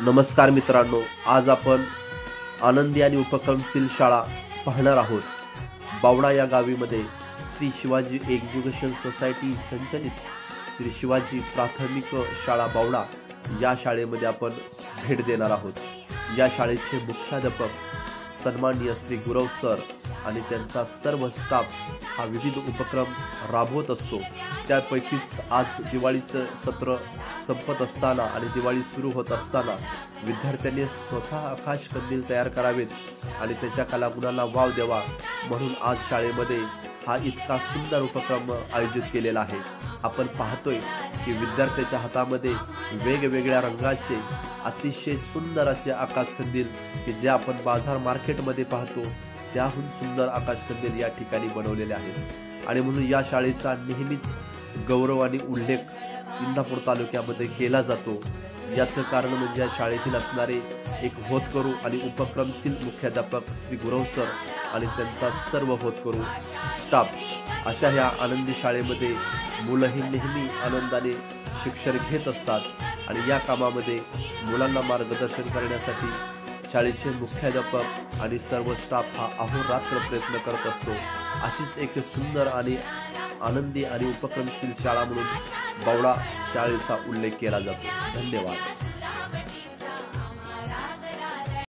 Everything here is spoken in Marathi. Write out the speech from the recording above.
नमस्कार मित्रांनो, आज आपण आनंदी आणि उपक्रमशील शाळा पाहणार आहोत। बावडा या गावीमध्ये श्री शिवाजी एज्युकेशन सोसायटी संचलित श्री शिवाजी प्राथमिक शाळा बावडा या शाळेमध्ये आपण भेट देणार आहोत। या शाळेचे मुख्याध्यापक सन्माननीय श्री गुरव सर आणि त्यांचा सर्व स्टाफ हा विविध उपक्रम राबवत असतो। त्यापैकीच आज दिवाळीचं सत्र संपत असताना आणि दिवाळी सुरू होत असताना विद्यार्थ्यांनी स्वतः आकाश कंदील तयार करावेत आणि त्याच्या कलागुणांना वाव द्यावा म्हणून आज शाळेमध्ये हा इतका सुंदर उपक्रम आयोजित केलेला आहे। आपण पाहतोय की विद्यार्थ्यांच्या हातामध्ये वेगवेगळ्या रंगाचे अतिशय सुंदर असे आकाश कंदील की जे आपण बाजार मार्केटमध्ये पाहतो त्याहून सुंदर आकाश कंदील या ठिकाणी बनवलेले आहेत। आणि म्हणून या शाळेचा नेहमीच गौरव आणि उल्लेख इंदापूर तालुक्यामध्ये केला जातो। याचं कारण म्हणजे या शाळेतील असणारे एक होतकरू आणि उपक्रमशील मुख्याध्यापक श्री गुरव सर आणि त्यांचा सर्व होतकरू स्टाफ। अशा ह्या आनंदी शाळेमध्ये मुलंही नेहमी आनंदाने शिक्षण घेत असतात आणि या कामामध्ये मुलांना मार्गदर्शन करण्यासाठी शाळेचे मुख्याध्यापक आणि सर्व स्टाफ हा अहोरात्र प्रयत्न करत असतो। अशीच एक सुंदर आणि आनंदी आणि उपक्रमशील शाळा म्हणून बावडा शाळेचा उल्लेख केला जातो। धन्यवाद।